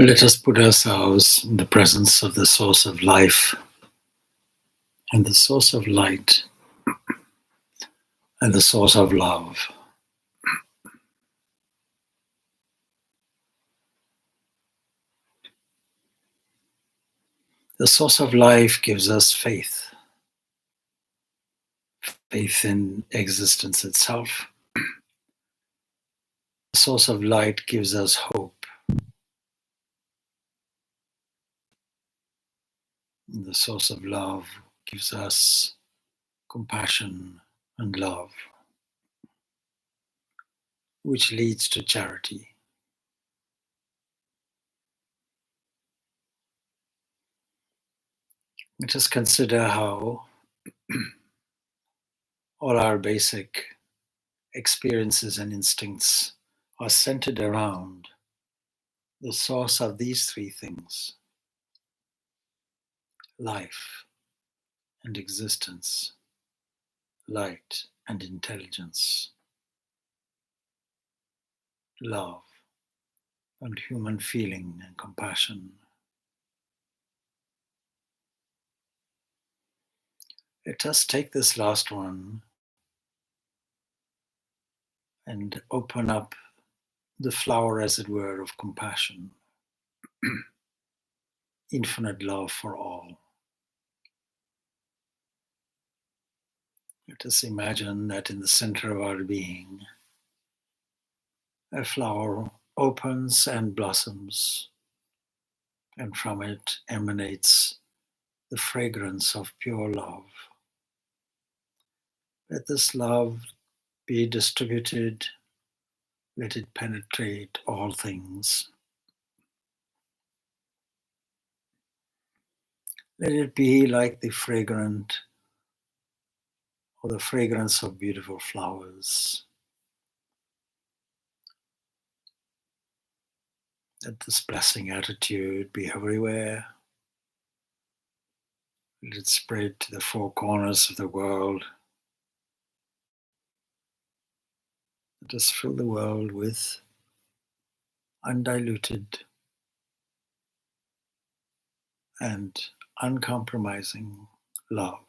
Let us put ourselves in the presence of the source of life and the source of light and the source of love. The source of life gives us faith, faith in existence itself. The source of light gives us hope. And the source of love gives us compassion and love, which leads to charity. Let us consider how all our basic experiences and instincts are centered around the source of these three things: life and existence, light and intelligence, love and human feeling and compassion. Let us take this last one and open up the flower, as it were, of compassion, infinite love for all. Let us imagine that in the center of our being, a flower opens and blossoms, and from it emanates the fragrance of pure love. Let this love be distributed, let it penetrate all things. Let it be like the fragrance of beautiful flowers. Let this blessing attitude be everywhere. Let it spread to the four corners of the world. Let us fill the world with undiluted and uncompromising love.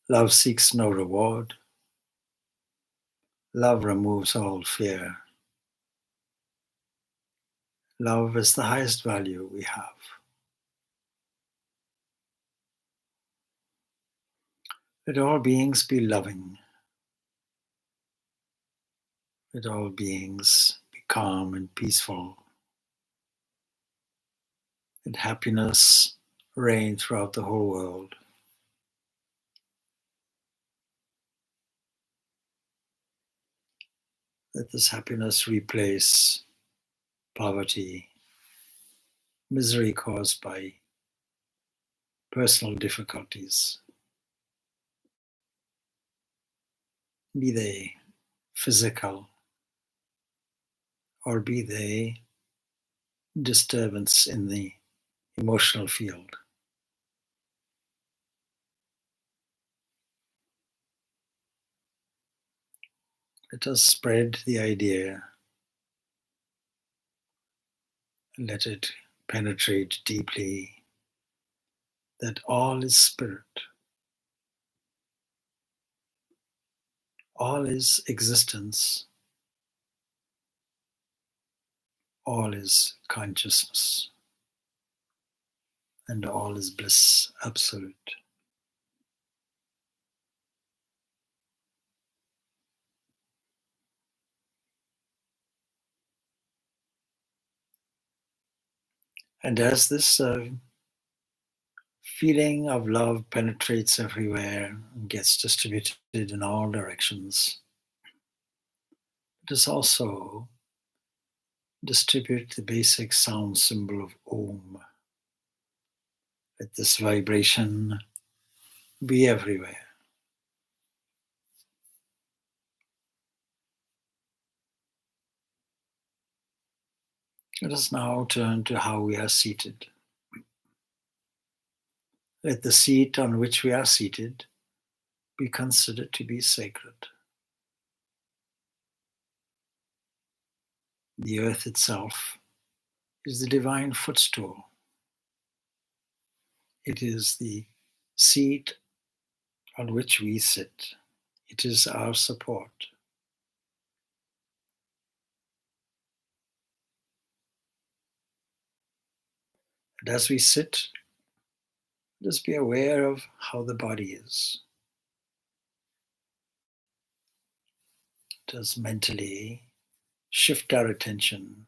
Love seeks no reward. Love removes all fear. Love is the highest value we have. Let all beings be loving. Let all beings be calm and peaceful. Let happiness reign throughout the whole world. Let this happiness replace poverty, misery caused by personal difficulties, be they physical or be they disturbance in the emotional field. Let us spread the idea, let it penetrate deeply, that all is spirit, all is existence, all is consciousness, and all is bliss absolute. And as this feeling of love penetrates everywhere and gets distributed in all directions, it is also distribute the basic sound symbol of Om. Let this vibration be everywhere. Let us now turn to how we are seated. Let the seat on which we are seated be considered to be sacred. The earth itself is the divine footstool. It is the seat on which we sit. It is our support. And as we sit, just be aware of how the body is. Just mentally shift our attention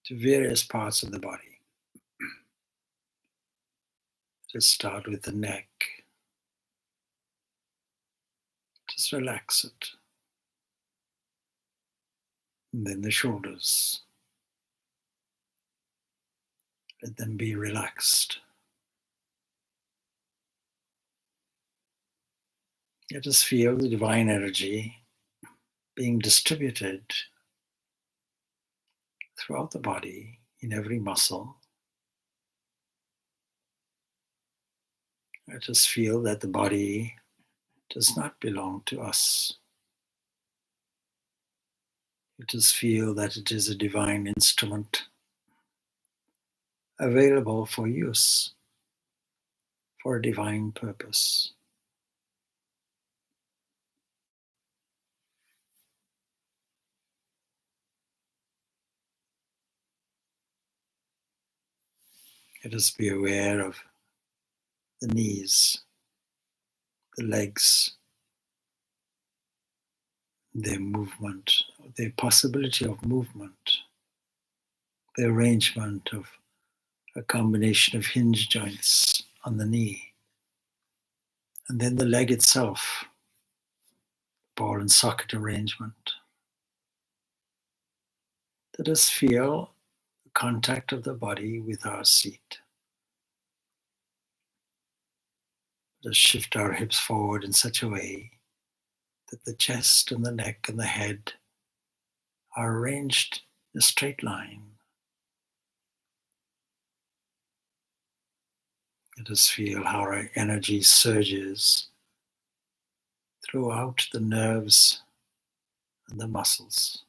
to various parts of the body. Just start with the neck. Just relax it. And then the shoulders. Let them be relaxed. Let us feel the divine energy being distributed throughout the body, in every muscle. Let us feel that the body does not belong to us. Let us feel that it is a divine instrument available for use for a divine purpose. Let us be aware of the knees, the legs, their movement, their possibility of movement, the arrangement of a combination of hinge joints on the knee, and then the leg itself, ball and socket arrangement. Let us feel the contact of the body with our seat. Let us shift our hips forward in such a way that the chest and the neck and the head are arranged in a straight line. Let us feel how our energy surges throughout the nerves and the muscles,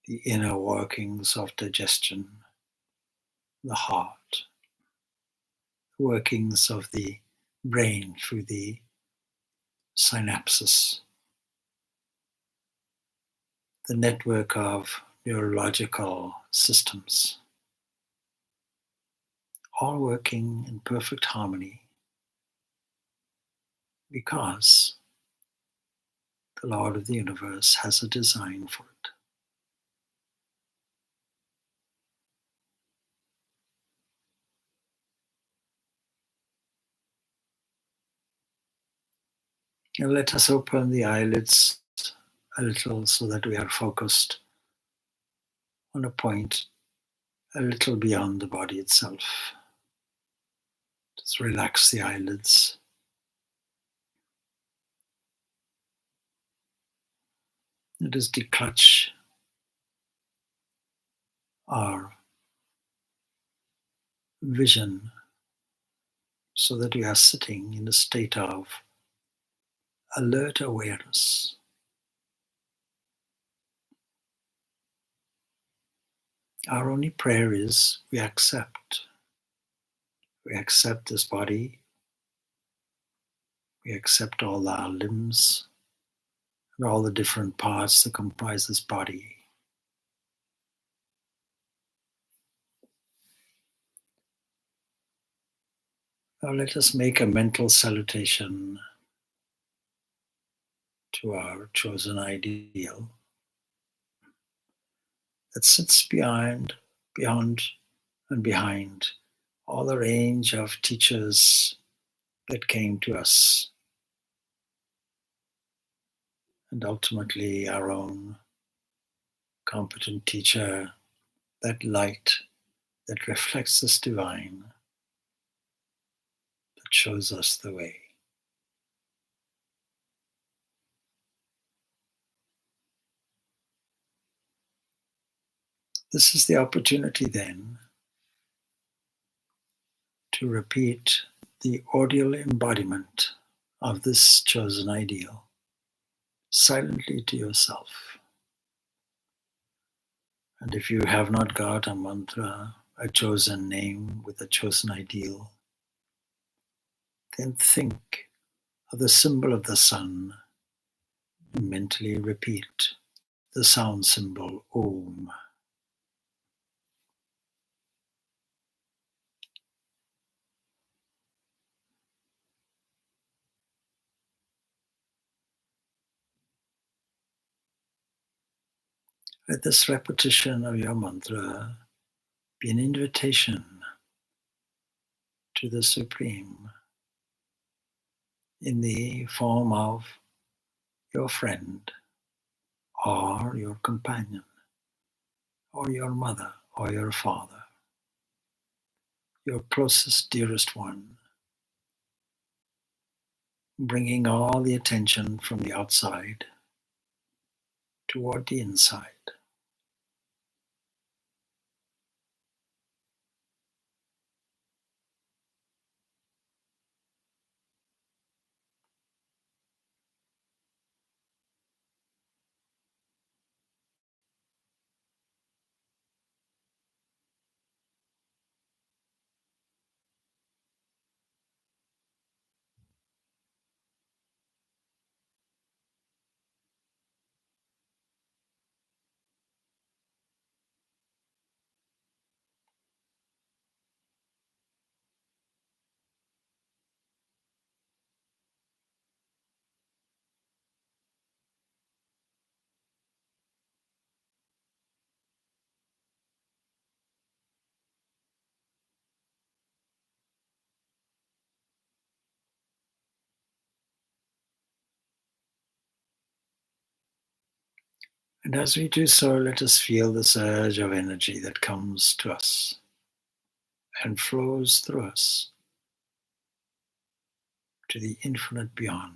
the inner workings of digestion, the heart, the workings of the brain through the synapses, the network of neurological systems, all working in perfect harmony because the Lord of the universe has a design for it. And let us open the eyelids a little so that we are focused on a point a little beyond the body itself. Just relax the eyelids. Let us declutch our vision so that we are sitting in a state of alert awareness. Our only prayer is we accept. We accept this body. We accept all our limbs and all the different parts that comprise this body. Now let us make a mental salutation to our chosen ideal that sits beyond and behind all the range of teachers that came to us, and ultimately our own competent teacher, that light that reflects this divine, that shows us the way. This is the opportunity then to repeat the audial embodiment of this chosen ideal silently to yourself. And if you have not got a mantra, a chosen name with a chosen ideal, then think of the symbol of the sun and mentally repeat the sound symbol Om. Let this repetition of your mantra be an invitation to the Supreme in the form of your friend or your companion or your mother or your father, your closest, dearest one, bringing all the attention from the outside toward the inside. And as we do so, let us feel the surge of energy that comes to us and flows through us to the infinite beyond.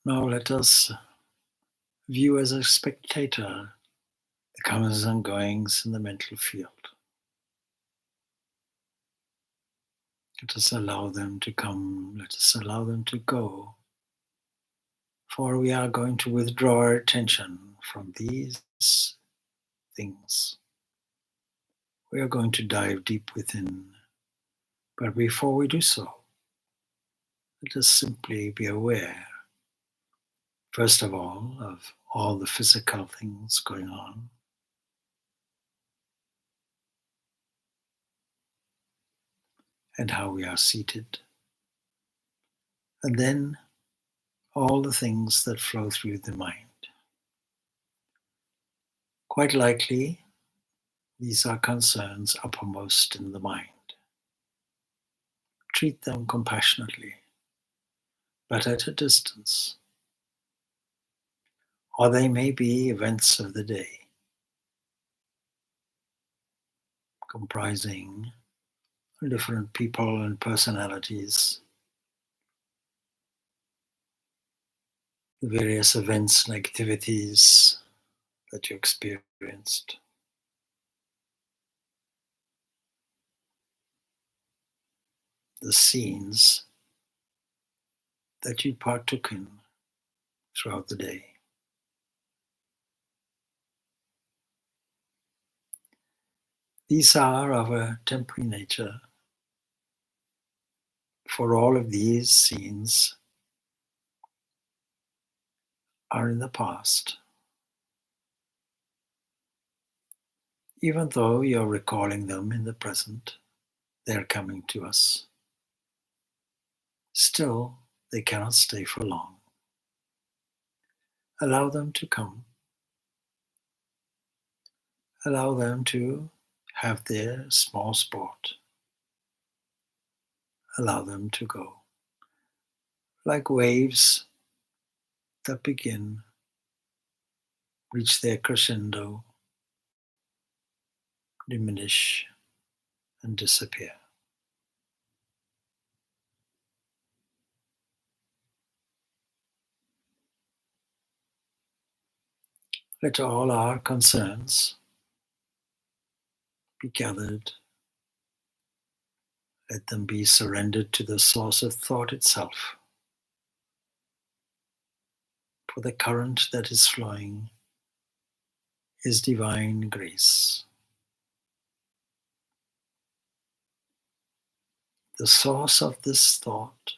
Now let us view as a spectator the comings and goings in the mental field. Let us allow them to come, let us allow them to go, for we are going to withdraw our attention from these things. We are going to dive deep within, but before we do so, let us simply be aware, first of all the physical things going on, and how we are seated, and then all the things that flow through the mind. Quite likely, these are concerns uppermost in the mind. Treat them compassionately, but at a distance. Or they may be events of the day, comprising different people and personalities, the various events and activities that you experienced. The scenes that you partook in throughout the day. These are of a temporary nature. For all of these scenes are in the past. Even though you're recalling them in the present, they're coming to us. Still, they cannot stay for long. Allow them to come Allow them to have their small sport. Allow them to go like waves that begin, reach their crescendo, diminish, and disappear. Let all our concerns be gathered. Let them be surrendered to the source of thought itself. For the current that is flowing is divine grace. The source of this thought,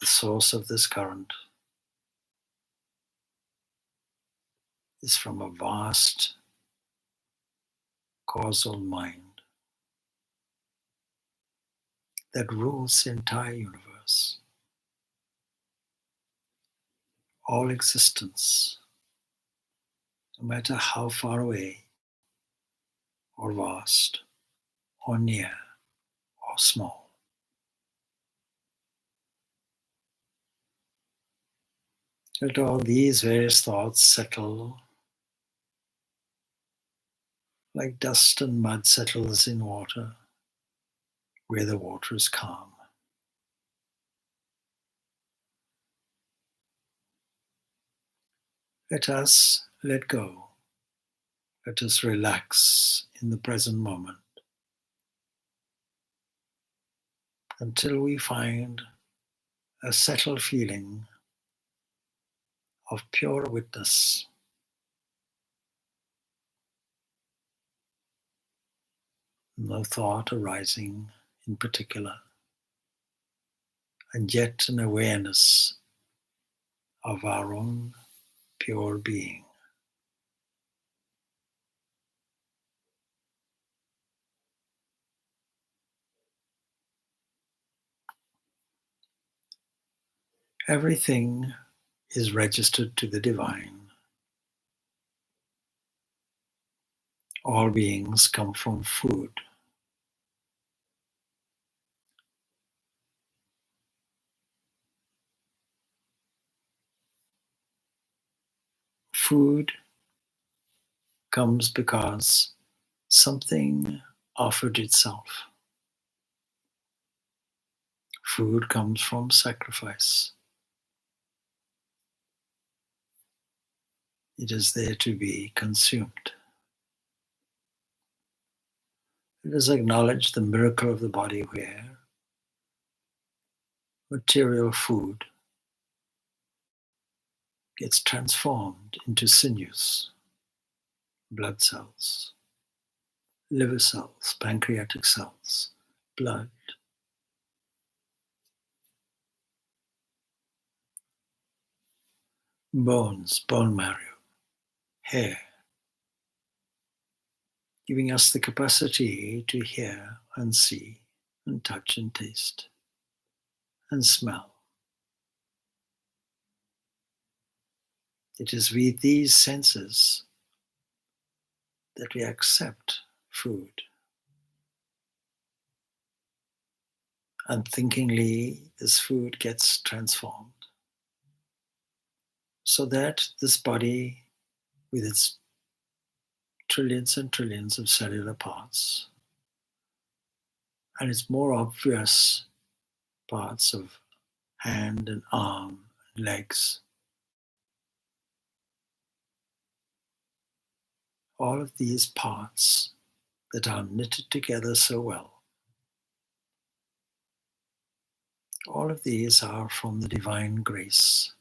the source of this current, is from a vast causal mind that rules the entire universe, all existence, no matter how far away or vast or near or small. Let all these various thoughts settle like dust and mud settles in water where the water is calm. Let us let go. Let us relax in the present moment until we find a settled feeling of pure witness, no thought arising in particular, and yet an awareness of our own pure being. Everything is registered to the divine. All beings come from food. Food comes because something offered itself. Food comes from sacrifice. It is there to be consumed. Let us acknowledge the miracle of the body where material food gets transformed into sinews, blood cells, liver cells, pancreatic cells, blood, bones, bone marrow, hair, giving us the capacity to hear and see and touch and taste and smell. It is with these senses that we accept food. Unthinkingly, this food gets transformed so that this body, with its trillions and trillions of cellular parts, and its more obvious parts of hand and arm and legs, all of these parts that are knitted together so well, all of these are from the divine grace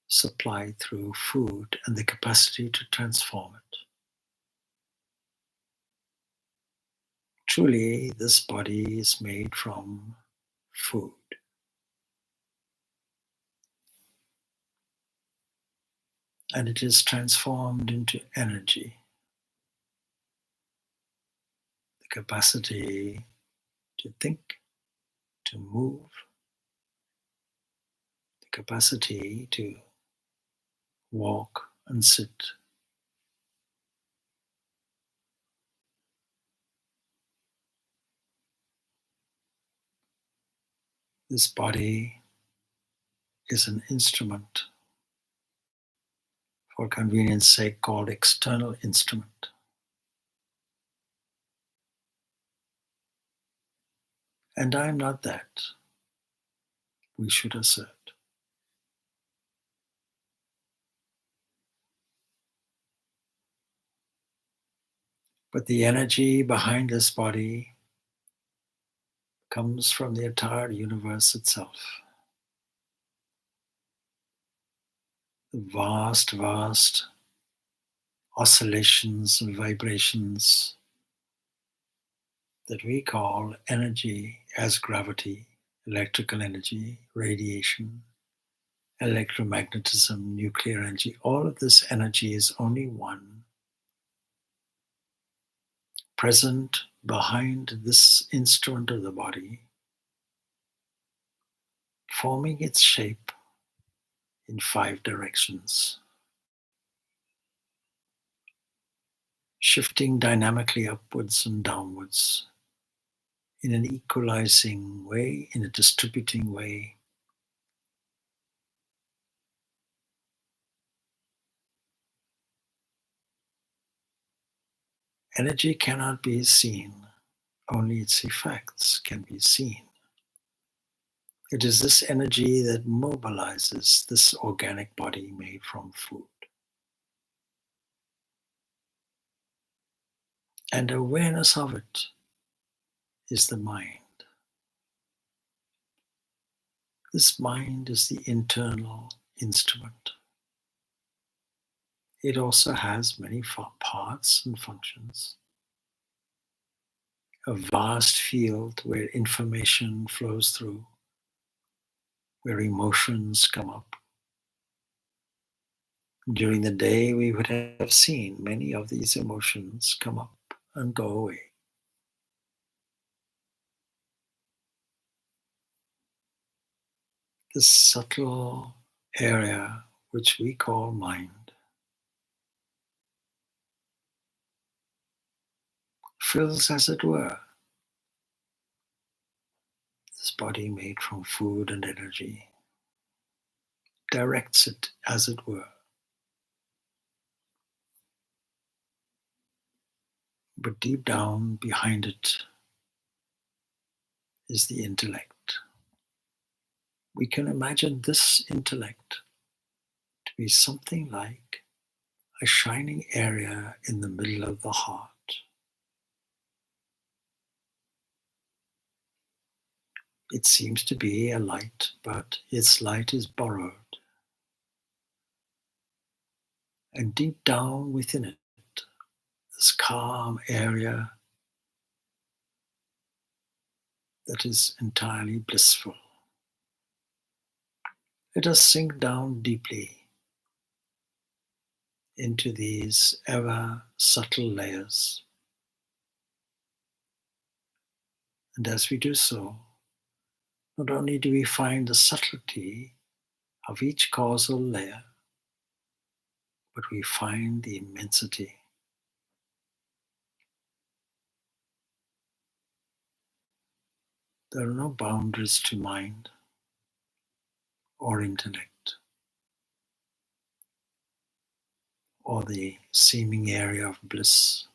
supplied through food and the capacity to transform it. Truly, this body is made from food. And it is transformed into energy, the capacity to think, to move, the capacity to walk and sit, This body is an instrument, for convenience sake called external instrument. And I am not that, we should assert. But the energy behind this body comes from the entire universe itself. The vast, vast oscillations and vibrations that we call energy as gravity, electrical energy, radiation, electromagnetism, nuclear energy. All of this energy is only one, present behind this instrument of the body, forming its shape in 5 directions, shifting dynamically upwards and downwards in an equalizing way, in a distributing way. Energy cannot be seen, only its effects can be seen. It is this energy that mobilizes this organic body made from food. And awareness of it is the mind. This mind is the internal instrument. It also has many parts and functions. A vast field where information flows through, where emotions come up. During the day, we would have seen many of these emotions come up and go away. This subtle area which we call mind fills, as it were, this body made from food and energy, directs it, as it were. But deep down behind it is the intellect. We can imagine this intellect to be something like a shining area in the middle of the heart. It seems to be a light, but its light is borrowed. And deep down within it, this calm area that is entirely blissful. Let us sink down deeply into these ever subtle layers. And as we do so, not only do we find the subtlety of each causal layer, but we find the immensity. There are no boundaries to mind or intellect or the seeming area of bliss.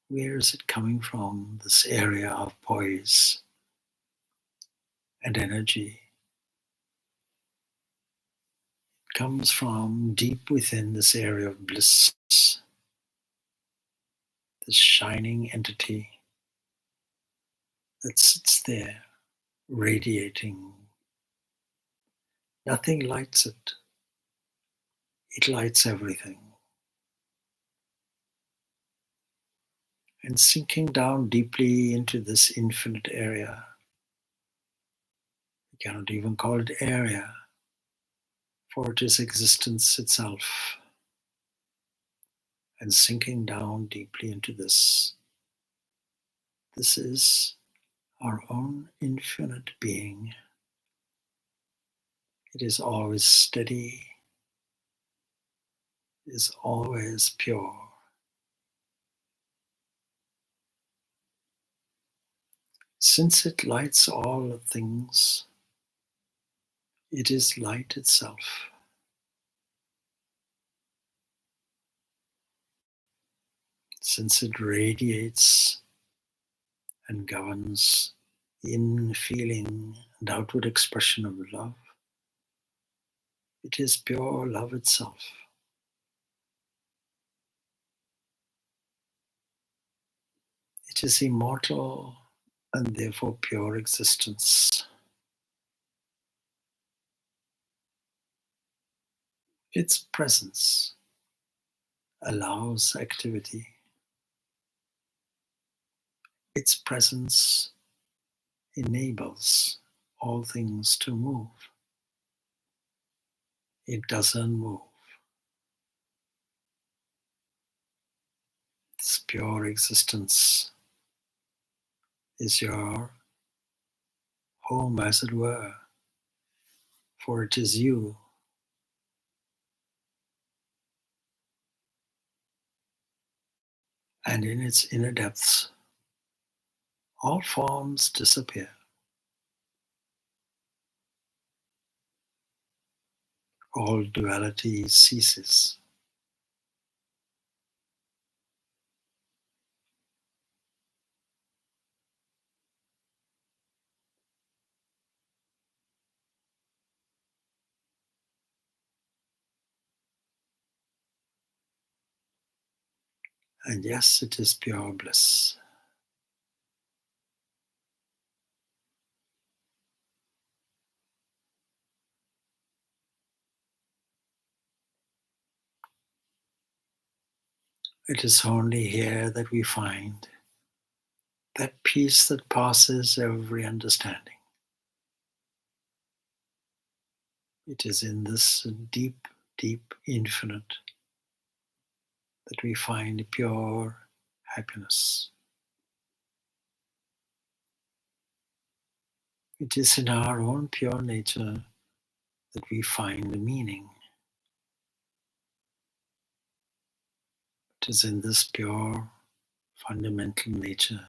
Where is it coming from, this area of poise and energy? It comes from deep within this area of bliss, this shining entity that sits there radiating. Nothing lights it. It lights everything. And sinking down deeply into this infinite area, we cannot even call it area, for it is existence itself. And sinking down deeply into this is our own infinite being. It is always steady, it is always pure. Since it lights all things, it is light itself. Since it radiates and governs the inner feeling and outward expression of love, it is pure love itself. It is immortal and therefore pure existence. Its presence allows activity. Its presence enables all things to move. It doesn't move. This pure existence is your home, as it were, for it is you. And in its inner depths, all forms disappear. All duality ceases. And yes, it is pure bliss. It is only here that we find that peace that passes every understanding. It is in this deep, deep infinite that we find pure happiness. It is in our own pure nature that we find the meaning. It is in this pure, fundamental nature,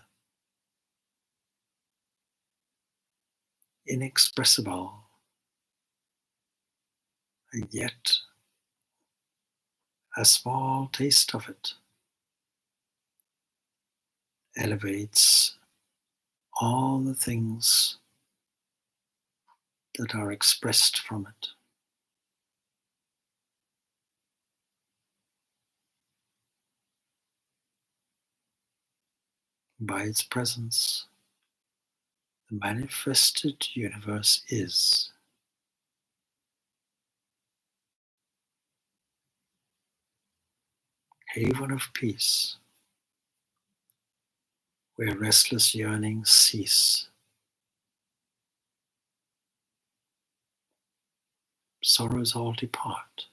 inexpressible, and yet a small taste of it elevates all the things that are expressed from it. By its presence, the manifested universe is. Haven of peace, where restless yearnings cease, sorrows all depart.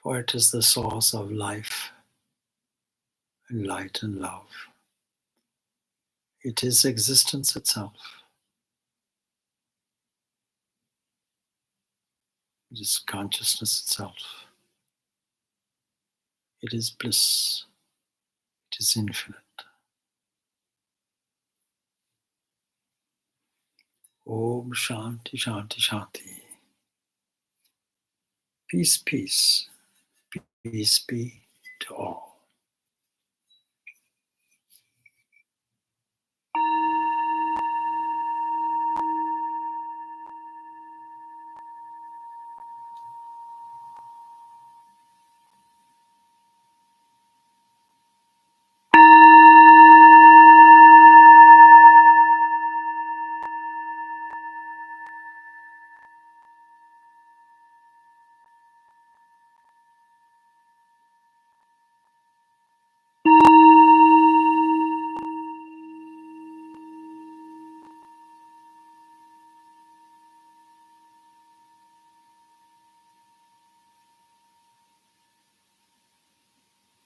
For it is the source of life and light and love. It is existence itself. It is consciousness itself. It is bliss. It is infinite. Om Shanti Shanti Shanti. Peace, peace. Peace be to all.